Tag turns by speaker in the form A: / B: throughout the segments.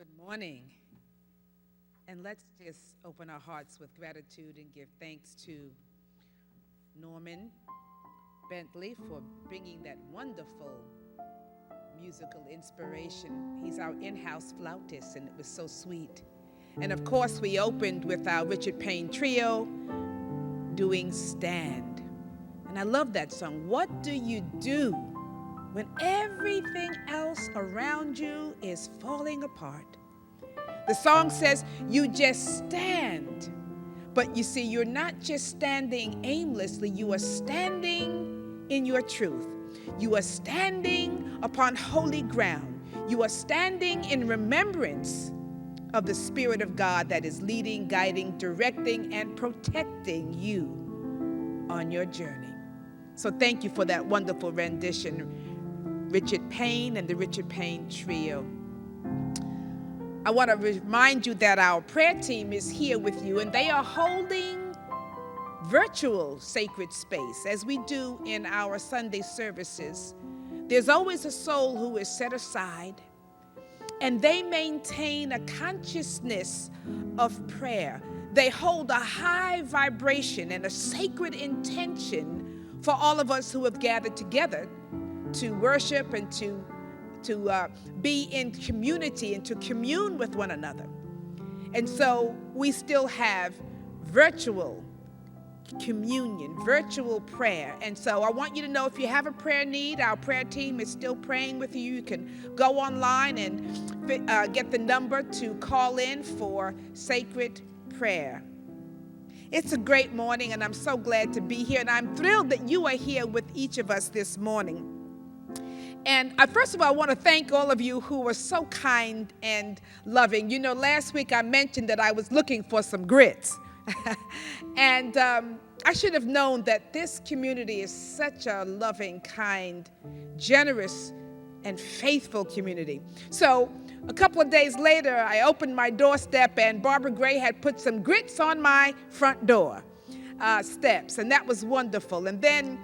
A: Good morning. And let's just open our hearts with gratitude and give thanks to Norman Brentley for bringing that wonderful musical inspiration. He's our in-house flautist, and it was so sweet. And of course, we opened with our Richard Payne trio doing Stand. And I love that song. What do you do when everything else around you is falling apart? The song says, you just stand. But you see, you're not just standing aimlessly, you are standing in your truth. You are standing upon holy ground. You are standing in remembrance of the Spirit of God that is leading, guiding, directing, and protecting you on your journey. So thank you for that wonderful rendition, Richard Payne and the Richard Payne Trio. I want to remind you that our prayer team is here with you, and they are holding virtual sacred space as we do in our Sunday services. There's always a soul who is set aside, and they maintain a consciousness of prayer. They hold a high vibration and a sacred intention for all of us who have gathered together to worship and to be in community and to commune with one another. And so we still have virtual communion, virtual prayer. And so I want you to know, if you have a prayer need, our prayer team is still praying with you. You can go online and get the number to call in for sacred prayer. It's a great morning, and I'm so glad to be here, and I'm thrilled that you are here with each of us this morning. And first of all, I want to thank all of you who were so kind and loving. You know, last week I mentioned that I was looking for some grits. And I should have known that this community is such a loving, kind, generous, and faithful community. So a couple of days later, I opened my doorstep, and Barbara Gray had put some grits on my front door steps, and that was wonderful. And then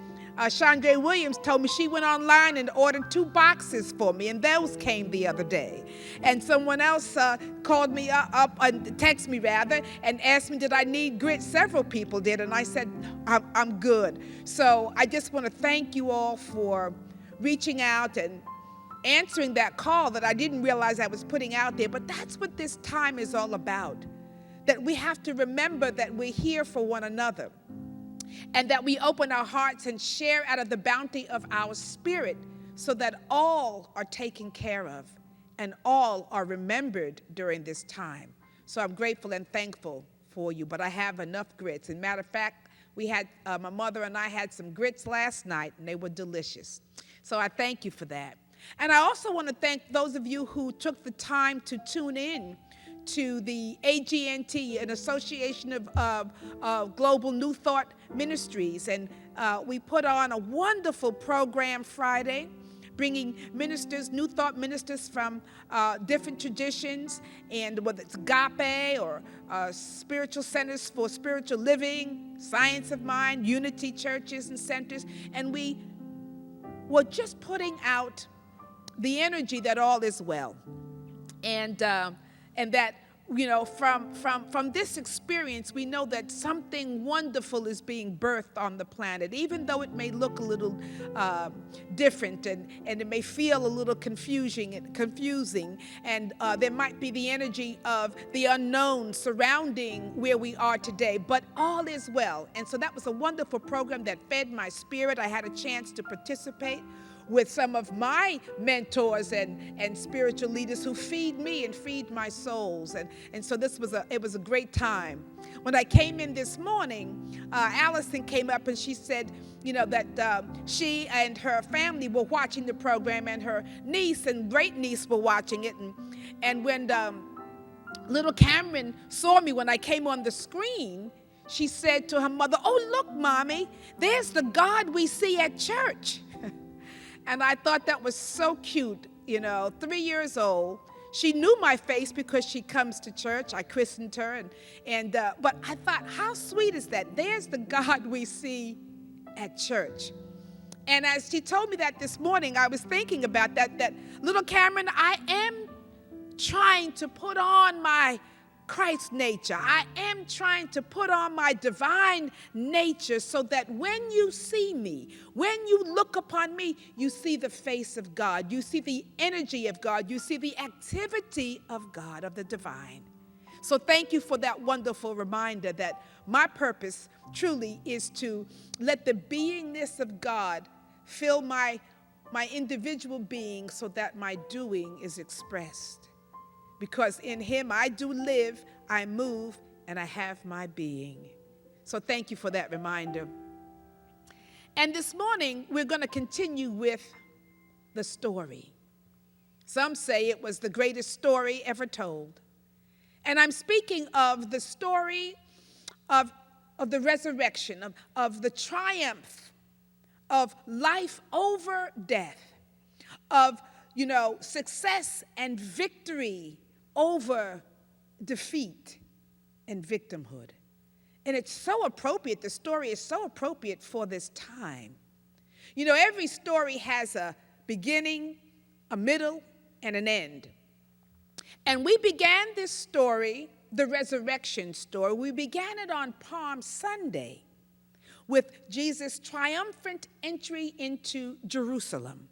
A: Chandra Williams told me she went online and ordered 2 boxes for me, and those came the other day. And someone else called me up, texted me rather, and asked me did I need grits. Several people did, and I said, I'm good. So I just want to thank you all for reaching out and answering that call that I didn't realize I was putting out there. But that's what this time is all about, that we have to remember that we're here for one another, and that we open our hearts and share out of the bounty of our spirit so that all are taken care of and all are remembered during this time. So I'm grateful and thankful for you, but I have enough grits. And matter of fact, we had, my mother and I had some grits last night, and they were delicious. So I thank you for that. And I also want to thank those of you who took the time to tune in to the AGNT, an association of Global New Thought Ministries. And we put on a wonderful program Friday, bringing ministers, New Thought ministers from different traditions, and whether it's agape or spiritual centers for spiritual living, science of mind, unity churches and centers. And we were just putting out the energy that all is well. And that, you know, from this experience, we know that something wonderful is being birthed on the planet, even though it may look a little different, and it may feel a little confusing, and there might be the energy of the unknown surrounding where we are today, but all is well. And so that was a wonderful program that fed my spirit. I had a chance to participate with some of my mentors and spiritual leaders who feed me and feed my souls. And so it was a great time. When I came in this morning, Allison came up and she said, you know, that she and her family were watching the program, and her niece and great niece were watching it. And when little Cameron saw me when I came on the screen, she said to her mother, "Oh, look, Mommy, there's the God we see at church." And I thought that was so cute, you know, 3 years old. She knew my face because she comes to church. I christened her, but I thought, how sweet is that? There's the God we see at church. And as she told me that this morning, I was thinking about that little Cameron, I am trying to put on my Christ nature. I am trying to put on my divine nature so that when you see me, when you look upon me, you see the face of God. You see the energy of God. You see the activity of God, of the divine. So thank you for that wonderful reminder that my purpose truly is to let the beingness of God fill my individual being so that my doing is expressed. Because in him I do live, I move, and I have my being. So thank you for that reminder. And this morning, we're going to continue with the story. Some say it was the greatest story ever told. And I'm speaking of the story of the resurrection, of the triumph of life over death, of, success and victory over defeat and victimhood. And it's so appropriate, the story is so appropriate for this time. Every story has a beginning, a middle, and an end. And we began this story, the resurrection story, we began it on Palm Sunday with Jesus' triumphant entry into Jerusalem.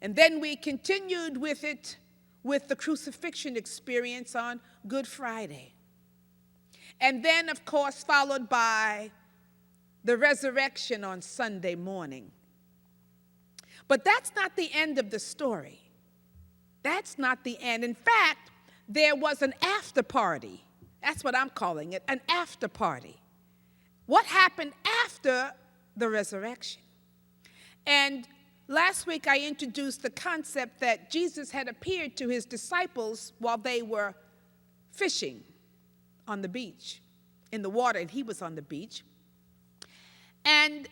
A: And then we continued with it with the crucifixion experience on Good Friday. And then, of course, followed by the resurrection on Sunday morning. But that's not the end of the story. That's not the end. In fact, there was an after party. That's what I'm calling it, an after party. What happened after the resurrection? And last week, I introduced the concept that Jesus had appeared to his disciples while they were fishing on the beach, in the water, and he was on the beach. And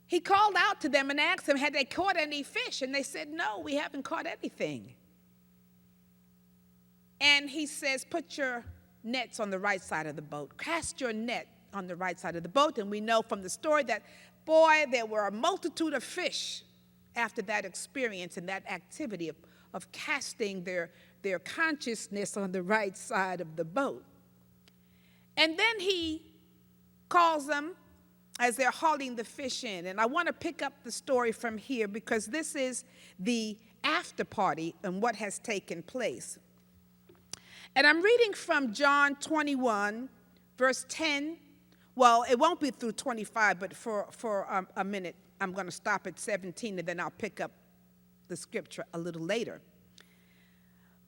A: he called out to them and asked them, had they caught any fish? And they said, no, we haven't caught anything. And he says, put your nets on the right side of the boat. Cast your net on the right side of the boat. And we know from the story that, boy, there were a multitude of fish after that experience and that activity of casting their consciousness on the right side of the boat. And then he calls them as they're hauling the fish in. And I want to pick up the story from here because this is the after party and what has taken place. And I'm reading from John 21, verse 10. Well, it won't be through 25, but for a minute, I'm going to stop at 17, and then I'll pick up the scripture a little later.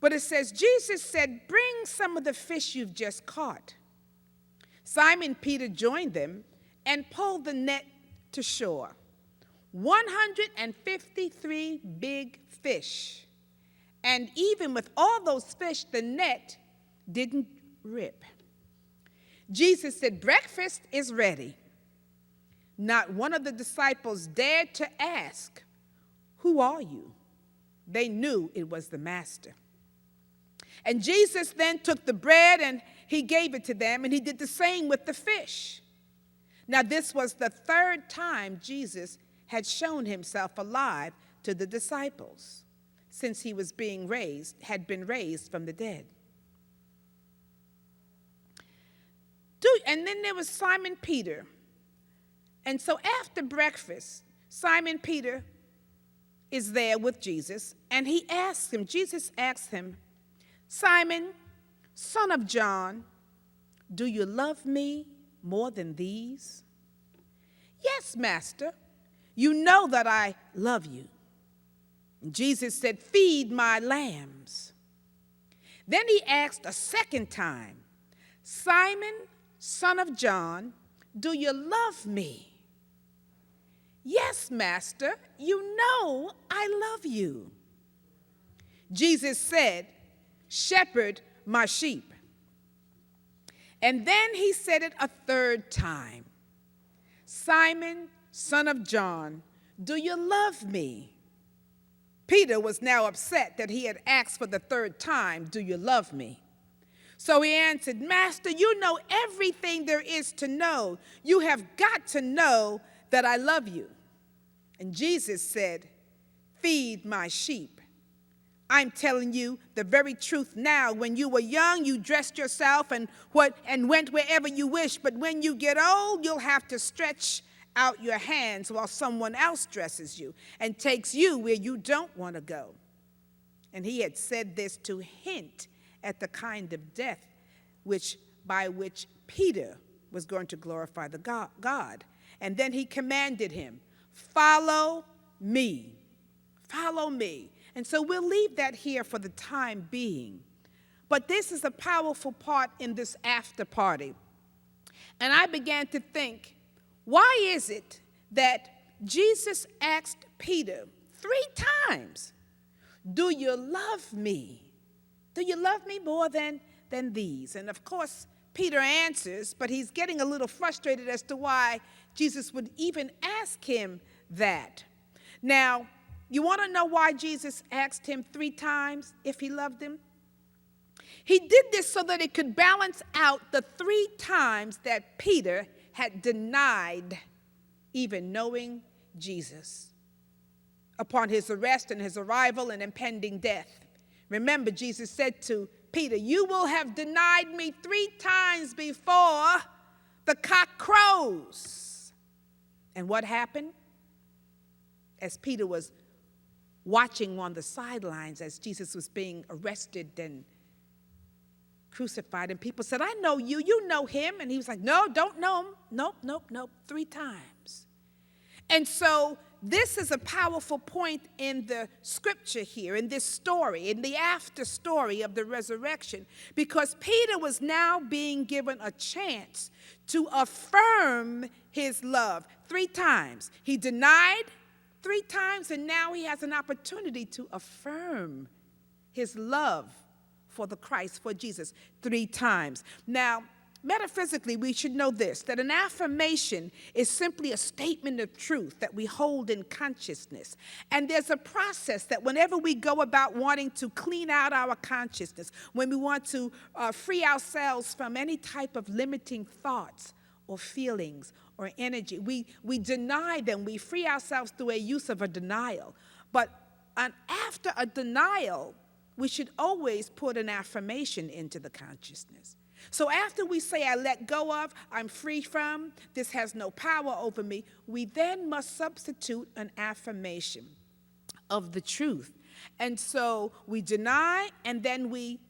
A: But it says, Jesus said, bring some of the fish you've just caught. Simon Peter joined them and pulled the net to shore. 153 big fish. And even with all those fish, the net didn't rip. Jesus said, breakfast is ready. Not one of the disciples dared to ask, who are you? They knew it was the master. And Jesus then took the bread and he gave it to them, and he did the same with the fish. Now, this was the third time Jesus had shown himself alive to the disciples since he was had been raised from the dead. And then there was Simon Peter. And so after breakfast, Simon Peter is there with Jesus, and Jesus asks him, Simon, son of John, do you love me more than these? Yes, Master, you know that I love you. And Jesus said, feed my lambs. Then he asked a second time, Simon, son of John, do you love me? Yes, Master, you know I love you. Jesus said, shepherd my sheep. And then he said it a third time. Simon, son of John, do you love me? Peter was now upset that he had asked for the third time, do you love me? So he answered, Master, you know everything there is to know. You have got to know that I love you. And Jesus said, feed my sheep. I'm telling you the very truth now. When you were young, you dressed yourself and went wherever you wish. But when you get old, you'll have to stretch out your hands while someone else dresses you and takes you where you don't want to go. And he had said this to hint at the kind of death by which Peter was going to glorify the God. And then he commanded him, follow me. Follow me. And so we'll leave that here for the time being. But this is a powerful part in this after party. And I began to think, why is it that Jesus asked Peter 3 times, do you love me? Do you love me more than these? And of course, Peter answers, but he's getting a little frustrated as to why Jesus would even ask him that. Now, you want to know why Jesus asked him 3 times if he loved him? He did this so that it could balance out the 3 times that Peter had denied even knowing Jesus upon his arrest and his arrival and impending death. Remember, Jesus said to Peter, you will have denied me 3 times before the cock crows. And what happened? As Peter was watching on the sidelines as Jesus was being arrested and crucified, and people said, I know you, you know him. And he was like, no, don't know him. Nope, 3 times. And so this is a powerful point in the scripture here, in this story, in the after story of the resurrection, because Peter was now being given a chance to affirm his love 3 times. He denied 3 times, and now he has an opportunity to affirm his love for the Christ, for Jesus, 3 times. Now, metaphysically, we should know this, that an affirmation is simply a statement of truth that we hold in consciousness. And there's a process that whenever we go about wanting to clean out our consciousness, when we want to free ourselves from any type of limiting thoughts or feelings or energy, we deny them. We free ourselves through a use of a denial. But after a denial, we should always put an affirmation into the consciousness. So after we say, I let go of, I'm free from, this has no power over me, we then must substitute an affirmation of the truth. And so we deny and then we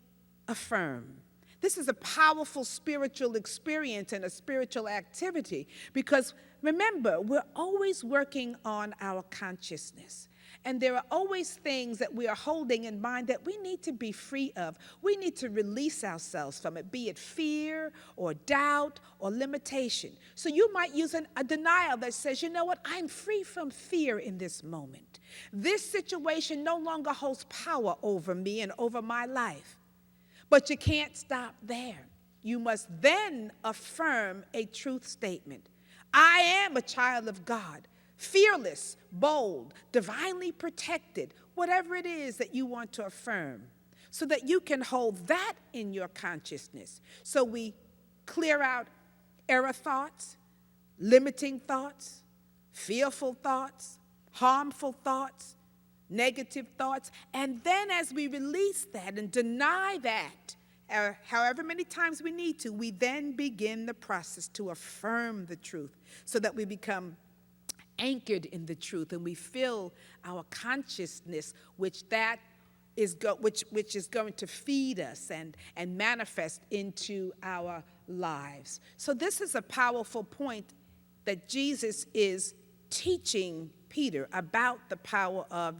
A: affirm. This is a powerful spiritual experience and a spiritual activity because remember, we're always working on our consciousness. And there are always things that we are holding in mind that we need to be free of. We need to release ourselves from it, be it fear or doubt or limitation. So you might use a denial that says, you know what, I'm free from fear in this moment. This situation no longer holds power over me and over my life. But you can't stop there. You must then affirm a truth statement. I am a child of God. Fearless, bold, divinely protected, whatever it is that you want to affirm, so that you can hold that in your consciousness. So we clear out error thoughts, limiting thoughts, fearful thoughts, harmful thoughts, negative thoughts, and then as we release that and deny that, however many times we need to, we then begin the process to affirm the truth so that we become anchored in the truth, and we fill our consciousness, which is going to feed us and manifest into our lives. So this is a powerful point that Jesus is teaching Peter about the power of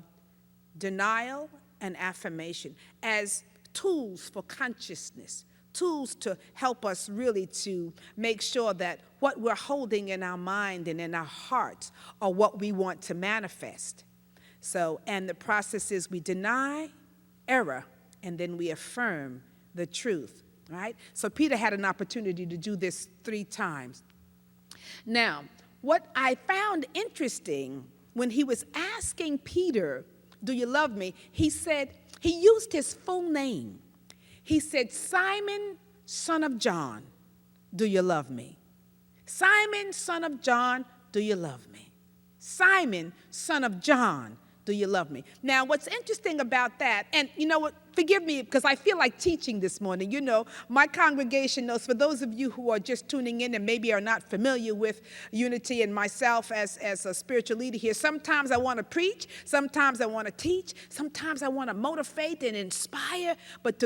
A: denial and affirmation as tools for consciousness, tools to help us really to make sure that what we're holding in our mind and in our hearts are what we want to manifest. So, and the process is we deny error and then we affirm the truth, right? So Peter had an opportunity to do this 3 times. Now, what I found interesting when he was asking Peter, do you love me? He said, he used his full name. He said, Simon, son of John, do you love me? Simon, son of John, do you love me? Simon, son of John, Do you love me? Now, what's interesting about that, and you know what, forgive me because I feel like teaching this morning. You know, my congregation knows, for those of you who are just tuning in and maybe are not familiar with Unity and myself as a spiritual leader here, sometimes I want to preach, sometimes I want to teach, sometimes I want to motivate and inspire. But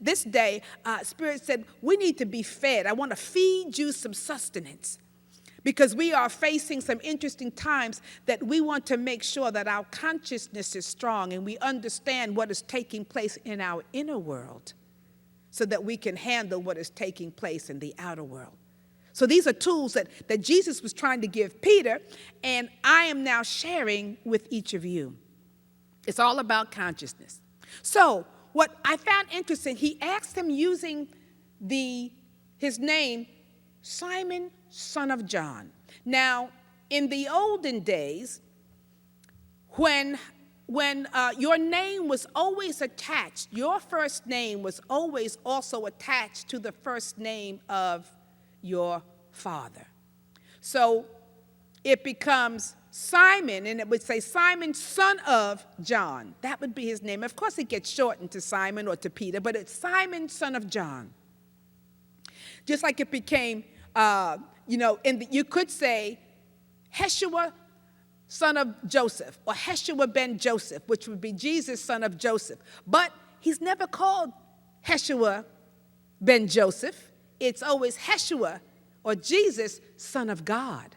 A: this day, Spirit said, we need to be fed. I want to feed you some sustenance, because we are facing some interesting times that we want to make sure that our consciousness is strong and we understand what is taking place in our inner world so that we can handle what is taking place in the outer world. So these are tools that Jesus was trying to give Peter, and I am now sharing with each of you. It's all about consciousness. So what I found interesting, he asked him using his name, Simon, son of John. Now, in the olden days, when your name was always attached, your first name was always also attached to the first name of your father. So it becomes Simon, and it would say Simon, son of John. That would be his name. Of course, it gets shortened to Simon or to Peter, but it's Simon, son of John. Just like it became you could say Heshua, son of Joseph, or Heshua ben Joseph, which would be Jesus, son of Joseph. But he's never called Heshua ben Joseph. It's always Heshua, or Jesus, son of God.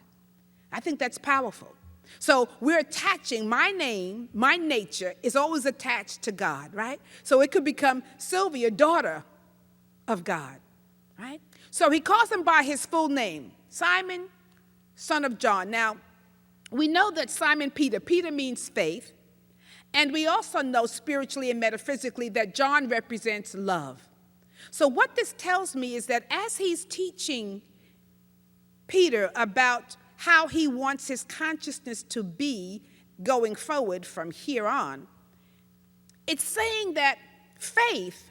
A: I think that's powerful. So we're attaching my name, my nature is always attached to God, right? So it could become Sylvia, daughter of God, right? So he calls him by his full name, Simon, son of John. Now, we know that Simon Peter means faith, and we also know spiritually and metaphysically that John represents love. So what this tells me is that as he's teaching Peter about how he wants his consciousness to be going forward from here on, it's saying that faith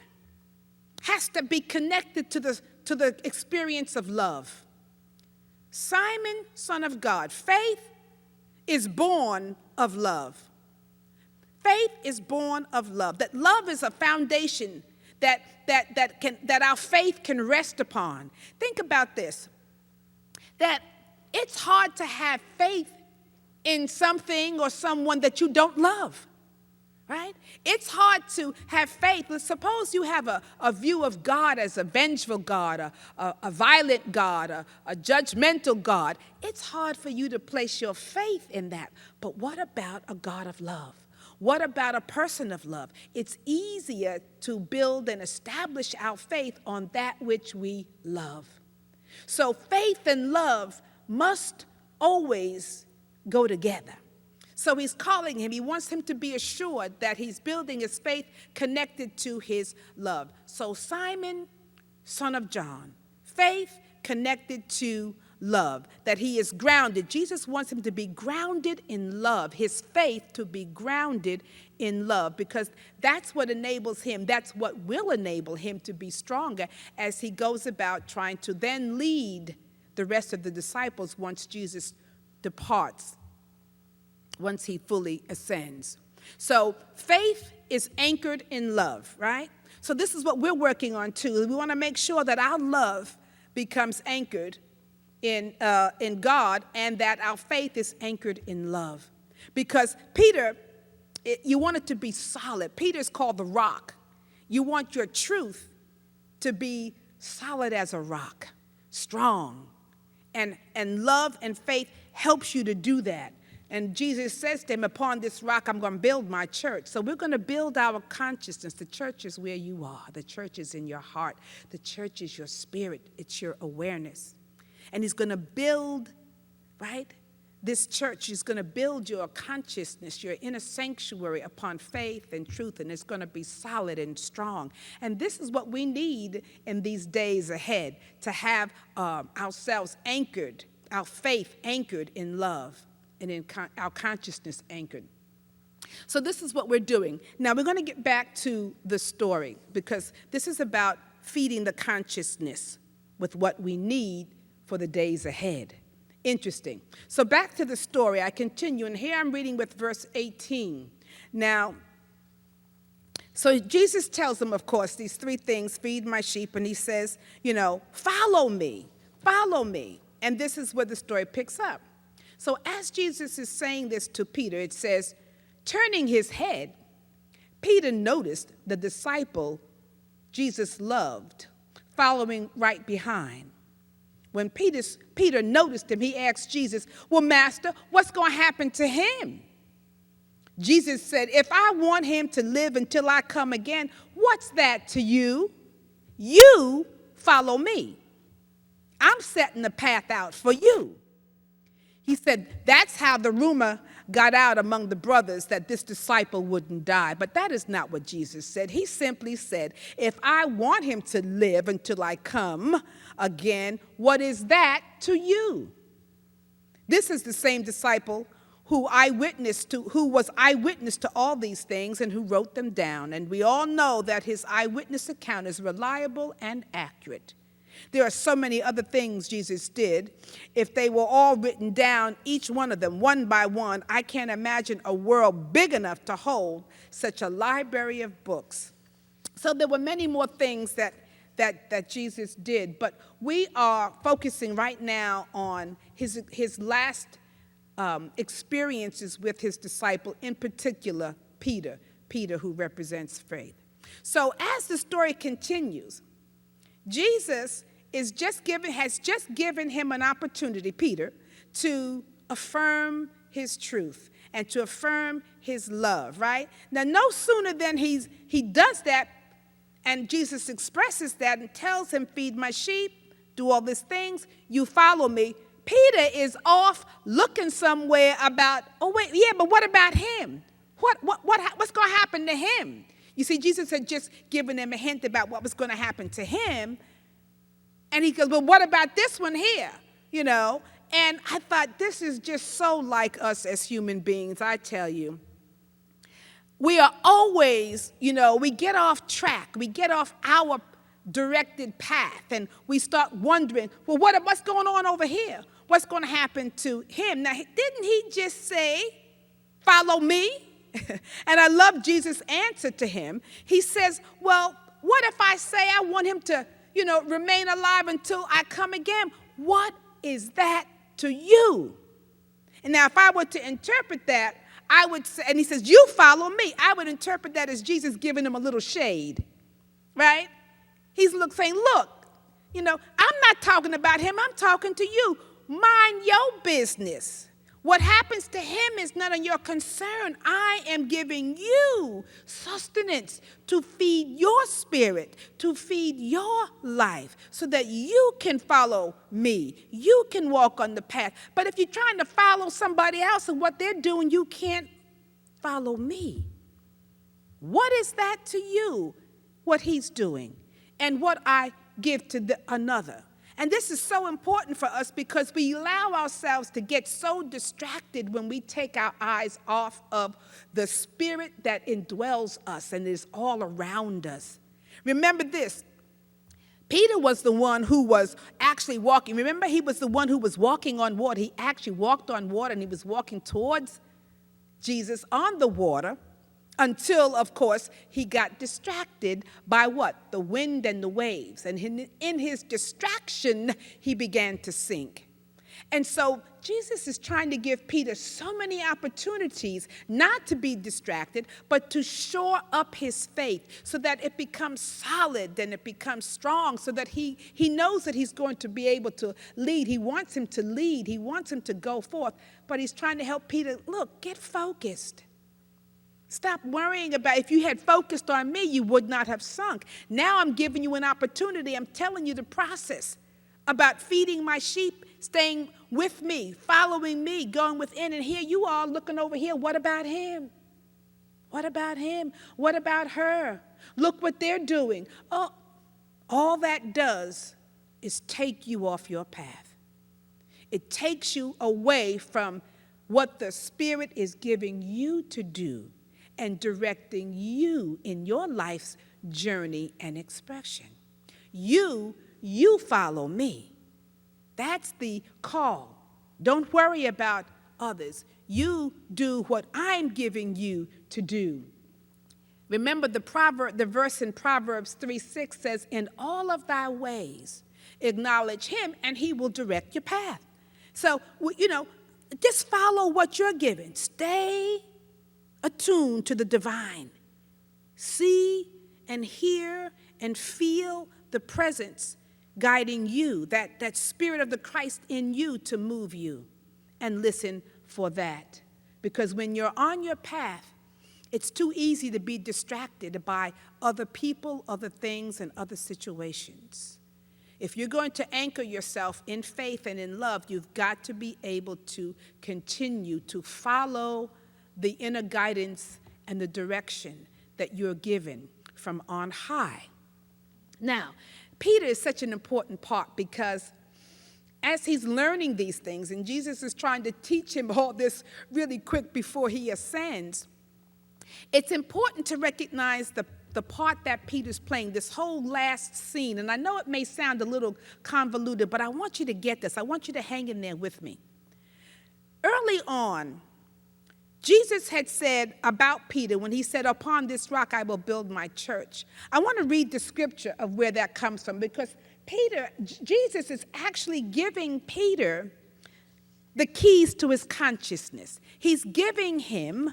A: has to be connected to the experience of love. Simon, son of God. Faith is born of love. Faith is born of love. That love is a foundation that our faith can rest upon. Think about this, that it's hard to have faith in something or someone that you don't love, right? It's hard to have faith. Let's suppose you have a view of God as a vengeful God, a violent God, a judgmental God. It's hard for you to place your faith in that. But what about a God of love? What about a person of love? It's easier to build and establish our faith on that which we love. So faith and love must always go together. So he's calling him. He wants him to be assured that he's building his faith connected to his love. So Simon, son of John, faith connected to love, that he is grounded. Jesus wants him to be grounded in love, his faith to be grounded in love, because that's what enables him, that's what will enable him to be stronger as he goes about trying to then lead the rest of the disciples once Jesus departs, once he fully ascends. So faith is anchored in love, right? So this is what we're working on too. We want to make sure that our love becomes anchored in God, and that our faith is anchored in love. Because Peter, you want it to be solid. Peter's called the rock. You want your truth to be solid as a rock, strong. And love and faith helps you to do that. And Jesus says to him, upon this rock, I'm going to build my church. So we're going to build our consciousness. The church is where you are. The church is in your heart. The church is your spirit. It's your awareness. And he's going to build, right, this church. He's going to build your consciousness, your inner sanctuary upon faith and truth, and it's going to be solid and strong. And this is what we need in these days ahead, to have ourselves anchored, our faith anchored in love, and in our consciousness anchored. So this is what we're doing. Now we're going to get back to the story, because this is about feeding the consciousness with what we need for the days ahead. Interesting. So back to the story. I continue, and here I'm reading with verse 18. Now, so Jesus tells them, of course, these three things: feed my sheep, and he says, follow me, follow me. And this is where the story picks up. So as Jesus is saying this to Peter, it says, turning his head, Peter noticed the disciple Jesus loved following right behind. When Peter noticed him, he asked Jesus, well, Master, what's going to happen to him? Jesus said, if I want him to live until I come again, what's that to you? You follow me. I'm setting the path out for you. He said, that's how the rumor got out among the brothers that this disciple wouldn't die. But that is not what Jesus said. He simply said, if I want him to live until I come again, what is that to you? This is the same disciple who was eyewitness to all these things and who wrote them down. And we all know that his eyewitness account is reliable and accurate. There are so many other things Jesus did. If they were all written down, each one of them, one by one, I can't imagine a world big enough to hold such a library of books. So there were many more things that Jesus did, but we are focusing right now on his last experiences with his disciple, in particular Peter, who represents faith. So as the story continues, Jesus has just given him an opportunity, Peter, to affirm his truth and to affirm his love, right? Now, no sooner than he does that, and Jesus expresses that and tells him, feed my sheep, do all these things, you follow me, Peter is off looking somewhere about, oh, wait, yeah, but what about him? What's going to happen to him? You see, Jesus had just given him a hint about what was going to happen to him. And he goes, well, what about this one here? And I thought, this is just so like us as human beings, I tell you. We are always, we get off track. We get off our directed path. And we start wondering, well, what's going on over here? What's going to happen to him? Now, didn't he just say, follow me? And I love Jesus' answer to him. He says, well, what if I say I want him to, remain alive until I come again? What is that to you? And now if I were to interpret that, I would say, and he says, you follow me. I would interpret that as Jesus giving him a little shade, right? He's saying, look, I'm not talking about him. I'm talking to you. Mind your business. What happens to him is none of your concern. I am giving you sustenance to feed your spirit, to feed your life, so that you can follow me. You can walk on the path. But if you're trying to follow somebody else and what they're doing, you can't follow me. What is that to you, what he's doing, and what I give to another? And this is so important for us because we allow ourselves to get so distracted when we take our eyes off of the spirit that indwells us and is all around us. Remember this. Peter was the one who was actually walking. Remember, he was the one who was walking on water. He actually walked on water, and he was walking towards Jesus on the water. Until, of course, he got distracted by what? The wind and the waves. And in his distraction, he began to sink. And so Jesus is trying to give Peter so many opportunities not to be distracted, but to shore up his faith so that it becomes solid and it becomes strong, so that he knows that he's going to be able to lead. He wants him to lead. He wants him to go forth. But he's trying to help Peter, look, get focused. Stop worrying about, if you had focused on me, you would not have sunk. Now I'm giving you an opportunity. I'm telling you the process about feeding my sheep, staying with me, following me, going within. And here you are looking over here. What about him? What about him? What about her? Look what they're doing. Oh, all that does is take you off your path. It takes you away from what the Spirit is giving you to do and directing you in your life's journey and expression. You follow me. That's the call. Don't worry about others. You do what I'm giving you to do. Remember the verse in Proverbs 3:6 says, in all of thy ways, acknowledge him and he will direct your path. So, just follow what you're given. Stay attuned to the divine. See and hear and feel the presence guiding you, that spirit of the Christ in you to move you, and listen for that. Because when you're on your path, it's too easy to be distracted by other people, other things, and other situations. If you're going to anchor yourself in faith and in love, you've got to be able to continue to follow the inner guidance and the direction that you're given from on high. Now, Peter is such an important part because as he's learning these things, and Jesus is trying to teach him all this really quick before he ascends, it's important to recognize the part that Peter's playing, this whole last scene. And I know it may sound a little convoluted, but I want you to get this. I want you to hang in there with me. Early on, Jesus had said about Peter when he said, upon this rock I will build my church. I want to read the scripture of where that comes from, because Jesus is actually giving Peter the keys to his consciousness. He's giving him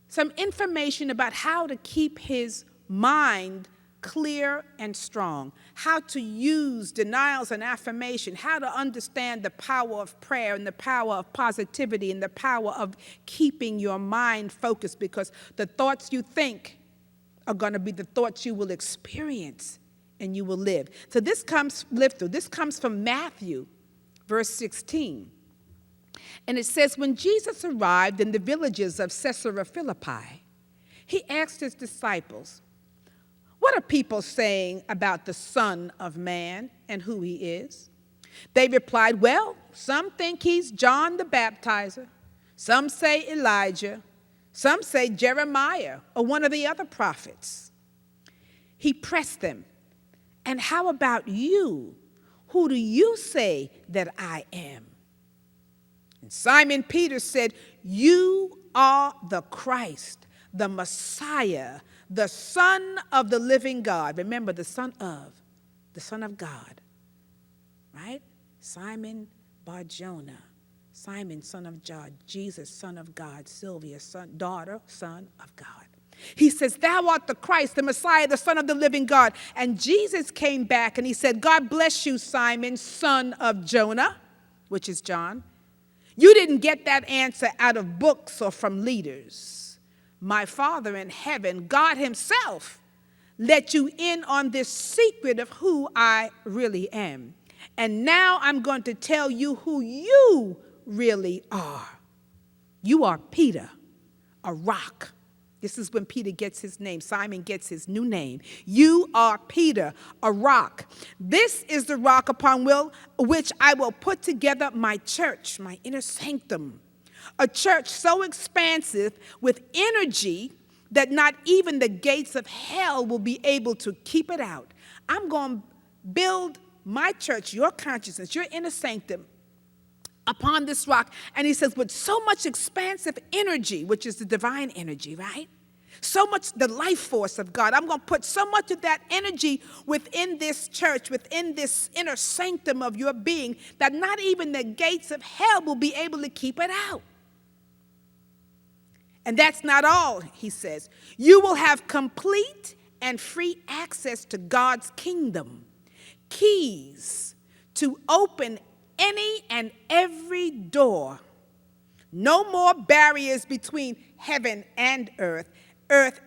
A: some information about how to keep his mind clear and strong, how to use denials and affirmation, how to understand the power of prayer and the power of positivity and the power of keeping your mind focused, because the thoughts you think are going to be the thoughts you will experience and you will live. So this comes from Matthew, verse 16. And it says, when Jesus arrived in the villages of Caesarea Philippi, he asked his disciples, what are people saying about the Son of Man and who he is? They replied, well, some think he's John the Baptizer. Some say Elijah. Some say Jeremiah or one of the other prophets. He pressed them, and how about you? Who do you say that I am? And Simon Peter said, you are the Christ, the Messiah, the Son of the living God. Remember, the Son of God, right? Simon Bar-Jonah, Simon, son of John, Jesus, son of God, Sylvia, daughter, son of God. He says, thou art the Christ, the Messiah, the Son of the living God. And Jesus came back and he said, God bless you, Simon, son of Jonah, which is John. You didn't get that answer out of books or from leaders. My Father in heaven, God himself, let you in on this secret of who I really am. And now I'm going to tell you who you really are. You are Peter, a rock. This is when Peter gets his name. Simon gets his new name. You are Peter, a rock. This is the rock upon which I will put together my church, my inner sanctum. A church so expansive with energy that not even the gates of hell will be able to keep it out. I'm going to build my church, your consciousness, your inner sanctum, upon this rock. And he says, with so much expansive energy, which is the divine energy, right? So much the life force of God. I'm going to put so much of that energy within this church, within this inner sanctum of your being, that not even the gates of hell will be able to keep it out. And that's not all, he says. You will have complete and free access to God's kingdom. Keys to open any and every door. No more barriers between heaven and earth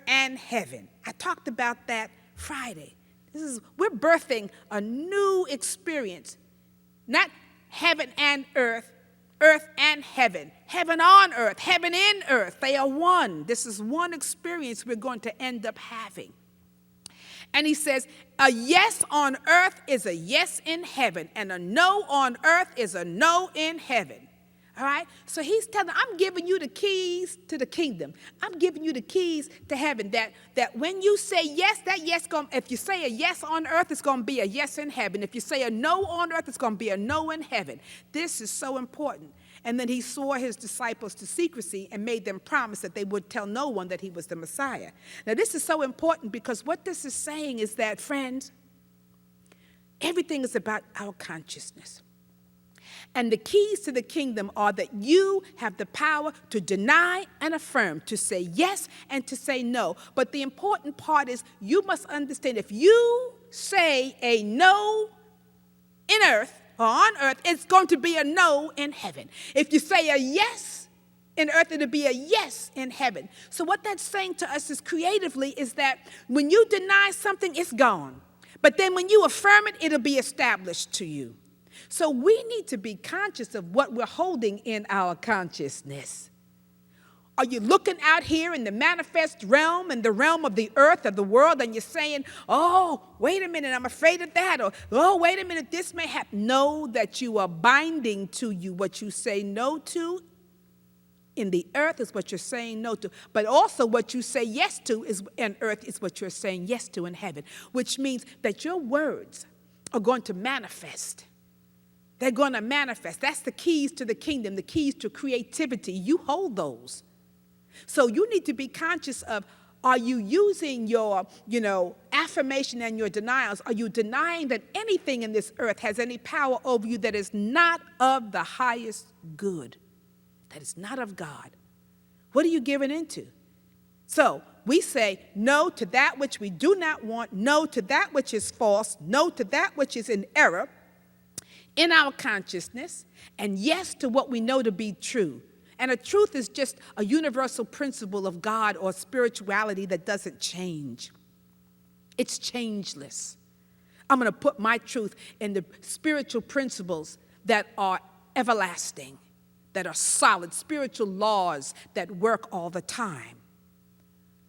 A: and heaven. I talked about that Friday. We're birthing a new experience. Not heaven and earth and heaven. Heaven on earth, heaven in earth. They are one. This is one experience we're going to end up having. And he says, a yes on earth is a yes in heaven, and a no on earth is a no in heaven. All right? So he's telling them, I'm giving you the keys to the kingdom. I'm giving you the keys to heaven. That when you say yes, that yes, if you say a yes on earth, it's going to be a yes in heaven. If you say a no on earth, it's going to be a no in heaven. This is so important. And then he swore his disciples to secrecy and made them promise that they would tell no one that he was the Messiah. Now, this is so important because what this is saying is that, friends, everything is about our consciousness. And the keys to the kingdom are that you have the power to deny and affirm, to say yes and to say no. But the important part is you must understand if you say a no in earth or on earth, it's going to be a no in heaven. If you say a yes in earth, it'll be a yes in heaven. So what that's saying to us is creatively is that when you deny something, it's gone. But then when you affirm it, it'll be established to you. So we need to be conscious of what we're holding in our consciousness. Are you looking out here in the manifest realm, in the realm of the earth, of the world, and you're saying, oh, wait a minute, I'm afraid of that, or, oh, wait a minute, this may happen. Know that you are binding to you. What you say no to in the earth is what you're saying no to. But also what you say yes to is in earth is what you're saying yes to in heaven, which means that your words are going to manifest. They're going to manifest. That's the keys to the kingdom, the keys to creativity. You hold those. So you need to be conscious of, are you using your, affirmation and your denials? Are you denying that anything in this earth has any power over you that is not of the highest good, that is not of God? What are you giving into? So we say no to that which we do not want, no to that which is false, no to that which is in error in our consciousness, and yes to what we know to be true. And a truth is just a universal principle of God or spirituality that doesn't change. It's changeless. I'm going to put my truth in the spiritual principles that are everlasting, that are solid, spiritual laws that work all the time.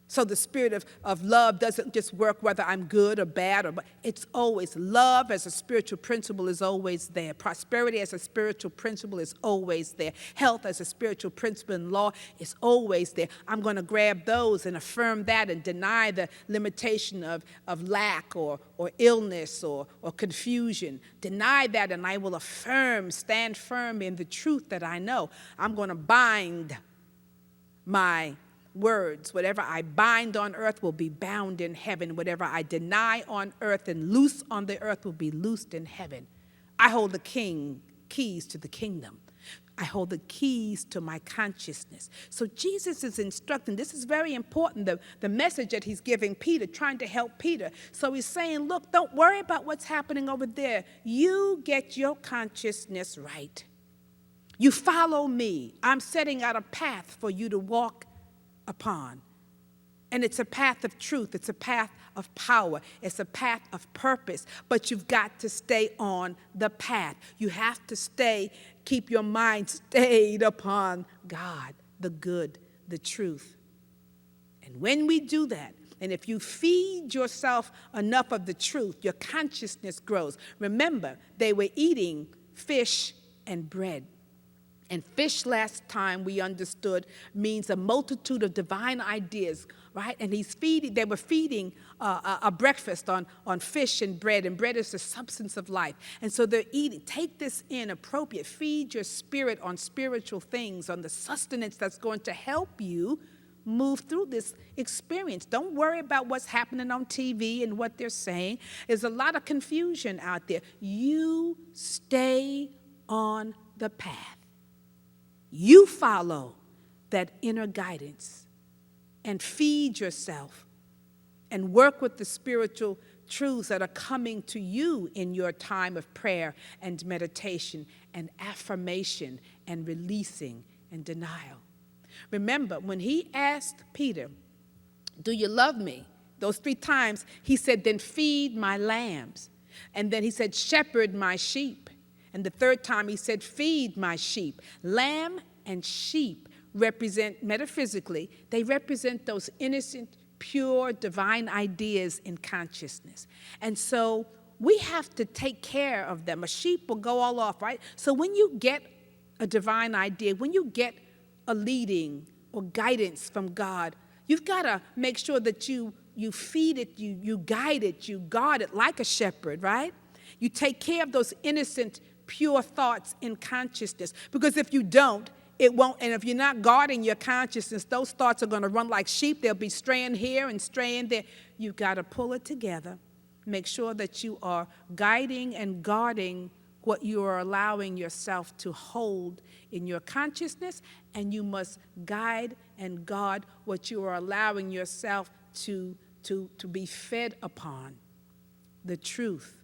A: So the spirit of love doesn't just work whether I'm good or bad. It's always love as a spiritual principle is always there. Prosperity as a spiritual principle is always there. Health as a spiritual principle in law is always there. I'm going to grab those and affirm that and deny the limitation of lack or illness or confusion. Deny that and I will affirm, stand firm in the truth that I know. I'm going to bind my words. Whatever I bind on earth will be bound in heaven. Whatever I deny on earth and loose on the earth will be loosed in heaven. I hold the keys to the kingdom. I hold the keys to my consciousness. So Jesus is instructing. This is very important, the message that he's giving Peter, trying to help Peter. So he's saying, look, don't worry about what's happening over there. You get your consciousness right. You follow me. I'm setting out a path for you to walk upon. And it's a path of truth. It's a path of power. It's a path of purpose. But you've got to stay on the path. You have to keep your mind stayed upon God, the good, the truth. And when we do that, and if you feed yourself enough of the truth, your consciousness grows. Remember, they were eating fish and bread. And fish, last time we understood, means a multitude of divine ideas, right? And they were feeding a breakfast on fish and bread is the substance of life. And so they're eating. Take this in appropriate. Feed your spirit on spiritual things, on the sustenance that's going to help you move through this experience. Don't worry about what's happening on TV and what they're saying. There's a lot of confusion out there. You stay on the path. You follow that inner guidance and feed yourself and work with the spiritual truths that are coming to you in your time of prayer and meditation and affirmation and releasing and denial. Remember, when he asked Peter, do you love me? Those 3 times, he said, then feed my lambs. And then he said, shepherd my sheep. And the 3rd time he said, feed my sheep. Lamb and sheep represent, metaphysically, they represent those innocent, pure, divine ideas in consciousness. And so we have to take care of them. A sheep will go all off, right? So when you get a divine idea, when you get a leading or guidance from God, you've got to make sure that you feed it, you guide it, you guard it like a shepherd, right? You take care of those innocent, pure thoughts in consciousness. Because if you don't, it won't. And if you're not guarding your consciousness, those thoughts are going to run like sheep. They'll be straying here and straying there. You've got to pull it together. Make sure that you are guiding and guarding what you are allowing yourself to hold in your consciousness, and you must guide and guard what you are allowing yourself to be fed upon. The truth,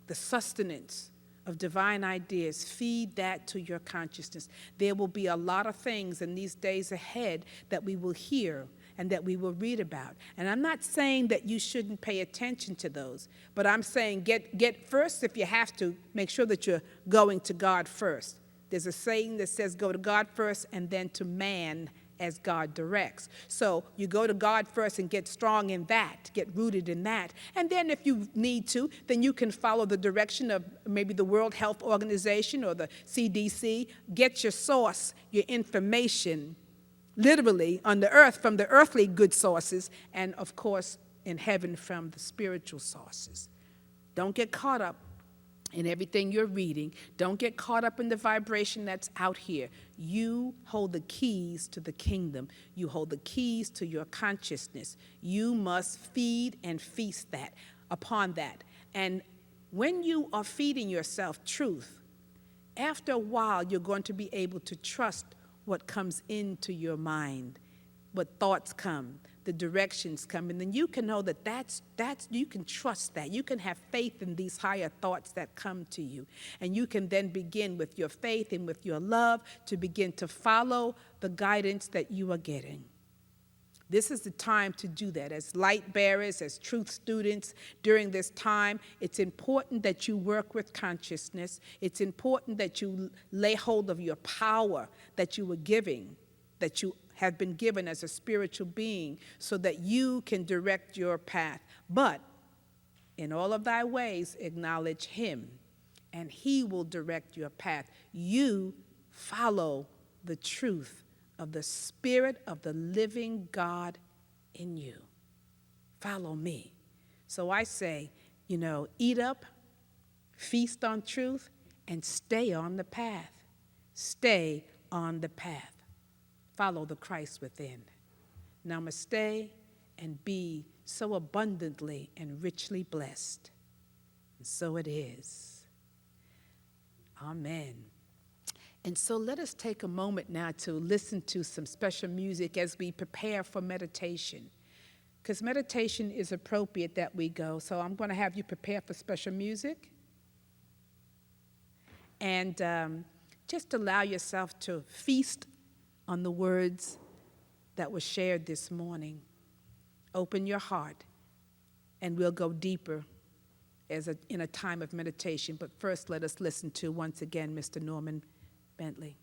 A: the sustenance of divine ideas, feed that to your consciousness. There will be a lot of things in these days ahead that we will hear and that we will read about. And I'm not saying that you shouldn't pay attention to those, but I'm saying get first, if you have to, make sure that you're going to God first. There's a saying that says go to God first and then to man as God directs. So you go to God first and get strong in that, get rooted in that. And then if you need to, then you can follow the direction of maybe the World Health Organization or the CDC. Get your source, your information, literally on the earth from the earthly good sources, and of course in heaven from the spiritual sources. Don't get caught up in everything you're reading. Don't get caught up in the vibration that's out here. You hold the keys to the kingdom. You hold the keys to your consciousness. You must feed and feast that upon that. And when you are feeding yourself truth, after a while you're going to be able to trust what comes into your mind, what thoughts come, the directions come, and then you can know that that's you can trust that. You can have faith in these higher thoughts that come to you. And you can then begin with your faith and with your love to begin to follow the guidance that you are getting. This is the time to do that. As light bearers, as truth students, during this time, it's important that you work with consciousness. It's important that you lay hold of your power that you were giving, that you have been given as a spiritual being, so that you can direct your path. But in all of thy ways, acknowledge him, and he will direct your path. You follow the truth of the Spirit of the living God in you. Follow me. So I say, eat up, feast on truth, and stay on the path. Stay on the path. Follow the Christ within. Namaste, and be so abundantly and richly blessed. And so it is. Amen. And so let us take a moment now to listen to some special music as we prepare for meditation. Because meditation is appropriate that we go. So I'm going to have you prepare for special music. And just allow yourself to feast on the words that were shared this morning. Open your heart, and we'll go deeper in a time of meditation. But first, let us listen to, once again, Mr. Norman Brentley.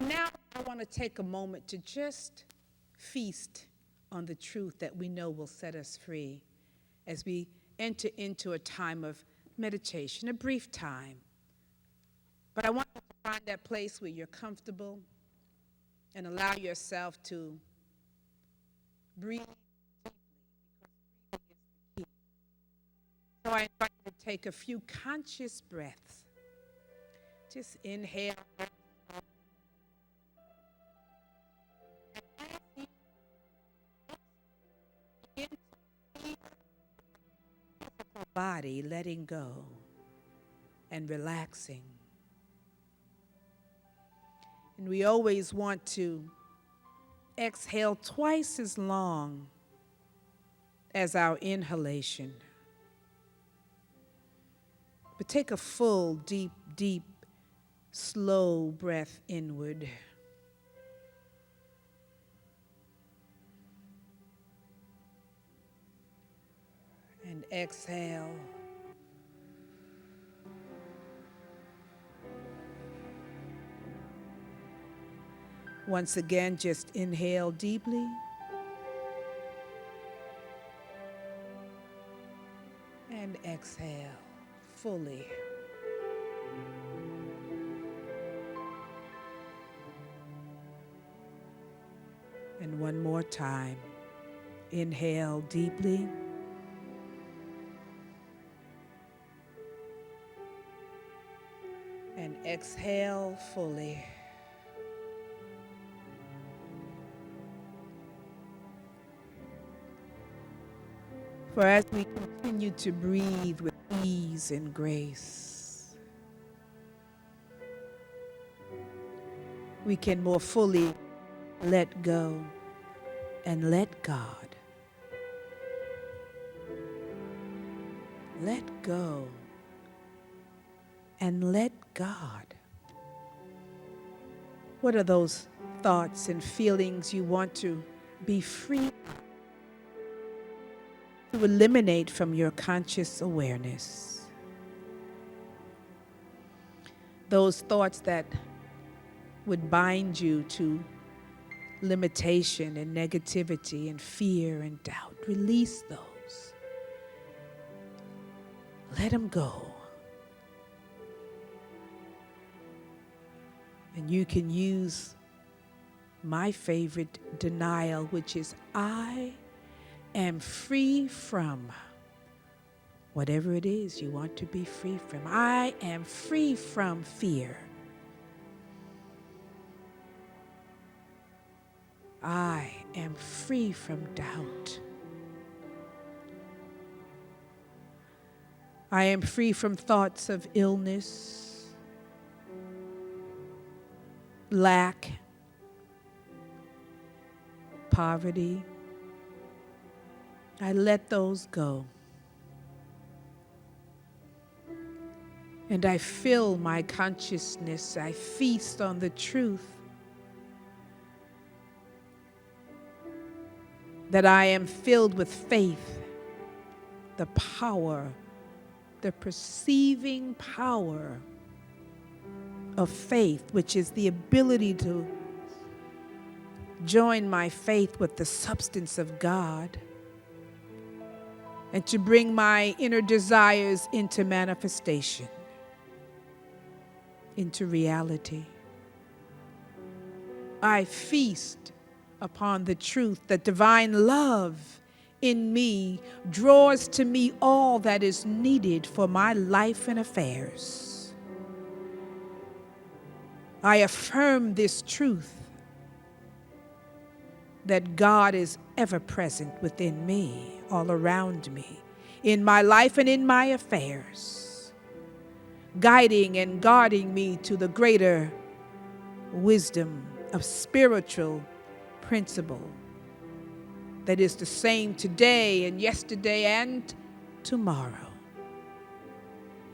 A: now I want to take a moment to just feast on the truth that we know will set us free as we enter into a time of meditation, a brief time. But I want you to find that place where you're comfortable and allow yourself to breathe deeply, because breathing is the key. So I invite you to take a few conscious breaths. Just inhale. And as you begin to feel your physical body letting go and relaxing. And we always want to exhale twice as long as our inhalation. But take a full, deep, deep, slow breath inward. And exhale. Once again, just inhale deeply. And exhale fully. And one more time. Inhale deeply. And exhale fully. For as we continue to breathe with ease and grace, we can more fully let go and let God. Let go and let God. What are those thoughts and feelings you want to be free to eliminate from your conscious awareness? Those thoughts that would bind you to limitation and negativity and fear and doubt. Release those. Let them go. And you can use my favorite denial, which is I am free from whatever it is you want to be free from. I am free from fear. I am free from doubt. I am free from thoughts of illness, lack, poverty. I let those go. And I fill my consciousness. I feast on the truth that I am filled with faith, the power, the perceiving power of faith, which is the ability to join my faith with the substance of God and to bring my inner desires into manifestation, into reality. I feast upon the truth that divine love in me draws to me all that is needed for my life and affairs. I affirm this truth that God is ever present within me, all around me, in my life and in my affairs, guiding and guarding me to the greater wisdom of spiritual principle that is the same today and yesterday and tomorrow.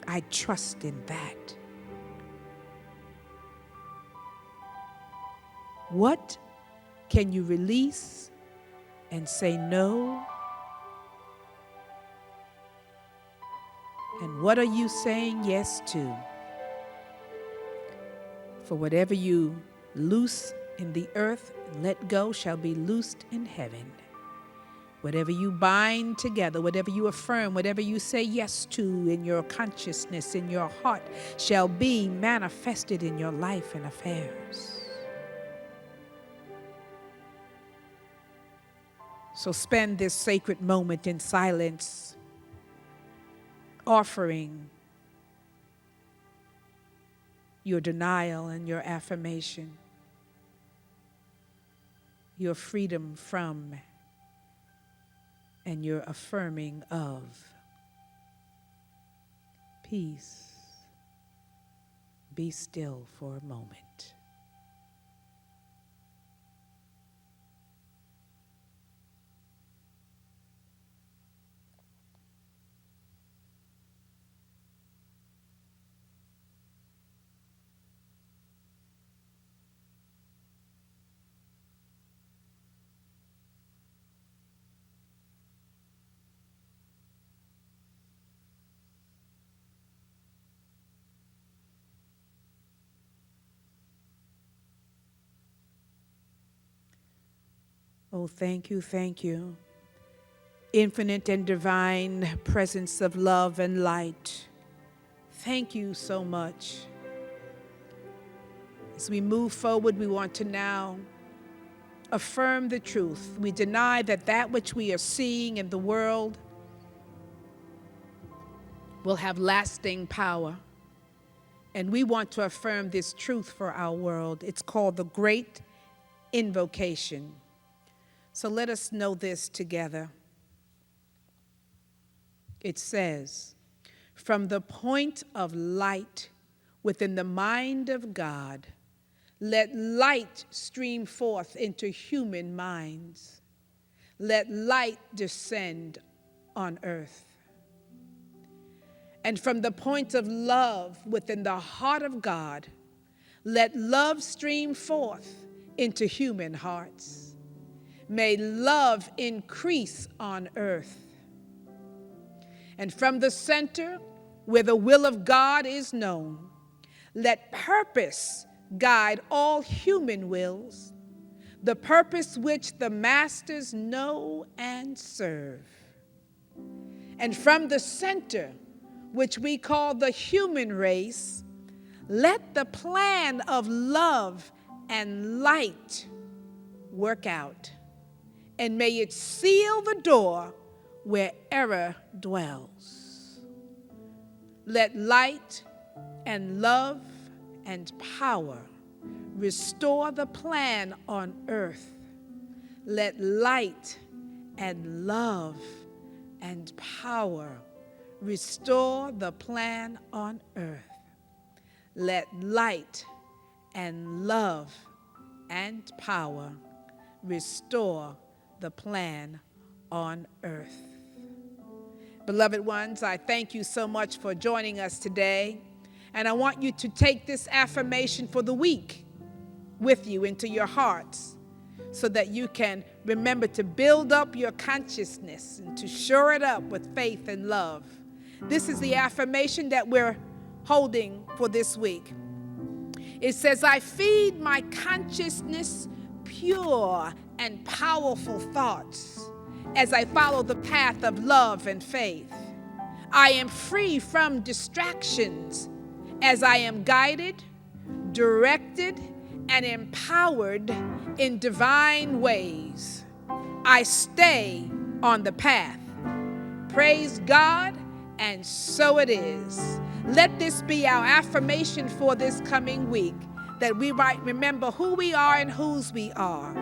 A: I trust in that. What can you release and say no? And what are you saying yes to? For whatever you loose in the earth and let go shall be loosed in heaven. Whatever you bind together, whatever you affirm, whatever you say yes to in your consciousness, in your heart, shall be manifested in your life and affairs. So spend this sacred moment in silence, offering your denial and your affirmation, your freedom from, and your affirming of peace. Be still for a moment. Oh, thank you, thank you. Infinite and divine presence of love and light. Thank you so much. As we move forward, we want to now affirm the truth. We deny that which we are seeing in the world will have lasting power. And we want to affirm this truth for our world. It's called the Great Invocation. So let us know this together. It says, from the point of light within the mind of God, let light stream forth into human minds. Let light descend on earth. And from the point of love within the heart of God, let love stream forth into human hearts. May love increase on earth. And from the center, where the will of God is known, let purpose guide all human wills, the purpose which the masters know and serve. And from the center, which we call the human race, let the plan of love and light work out. And may it seal the door where error dwells. Let light and love and power restore the plan on earth. Let light and love and power restore the plan on earth. Let light and love and power restore the plan on earth. Beloved ones, I thank you so much for joining us today. And I want you to take this affirmation for the week with you into your hearts so that you can remember to build up your consciousness and to shore it up with faith and love. This is the affirmation that we're holding for this week. It says, I feed my consciousness pure and powerful thoughts as I follow the path of love and faith. I am free from distractions as I am guided, directed, and empowered in divine ways. I stay on the path. Praise God, and so it is. Let this be our affirmation for this coming week, that we might remember who we are and whose we are.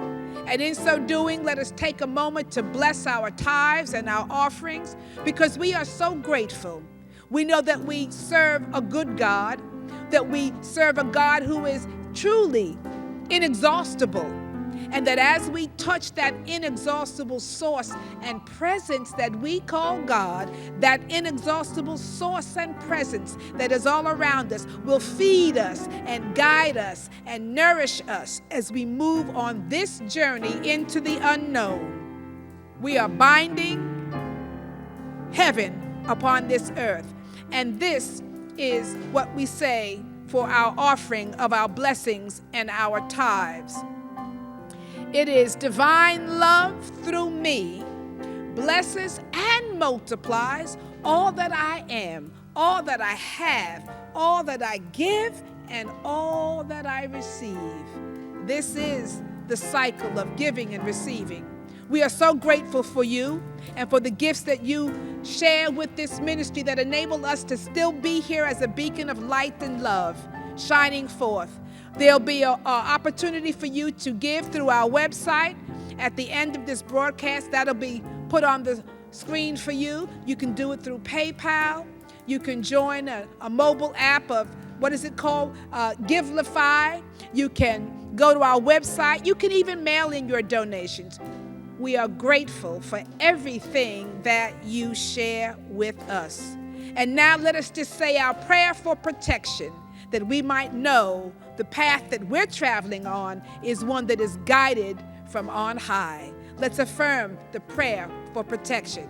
A: And in so doing, let us take a moment to bless our tithes and our offerings, because we are so grateful. We know that we serve a good God, that we serve a God who is truly inexhaustible, and that as we touch that inexhaustible source and presence that we call God, that inexhaustible source and presence that is all around us will feed us and guide us and nourish us as we move on this journey into the unknown. We are binding heaven upon this earth, and this is what we say for our offering of our blessings and our tithes. It is divine love through me blesses and multiplies all that I am, all that I have, all that I give, and all that I receive. This is the cycle of giving and receiving. We are so grateful for you and for the gifts that you share with this ministry that enable us to still be here as a beacon of light and love, shining forth. There'll be an opportunity for you to give through our website at the end of this broadcast. That'll be put on the screen for you. You can do it through PayPal. You can join a mobile app of, what is it called? Givelify. You can go to our website. You can even mail in your donations. We are grateful for everything that you share with us. And now let us just say our prayer for protection, that we might know the path that we're traveling on is one that is guided from on high. Let's affirm the prayer for protection.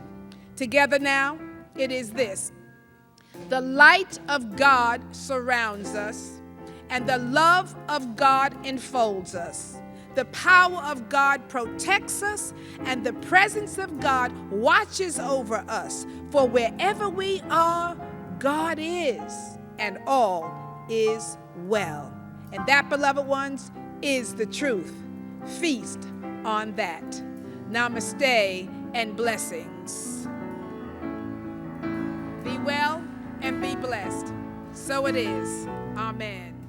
A: Together now, it is this. The light of God surrounds us, and the love of God enfolds us. The power of God protects us, and the presence of God watches over us. For wherever we are, God is, and all is well. And that, beloved ones, is the truth. Feast on that. Namaste and blessings. Be well and be blessed. So it is. Amen.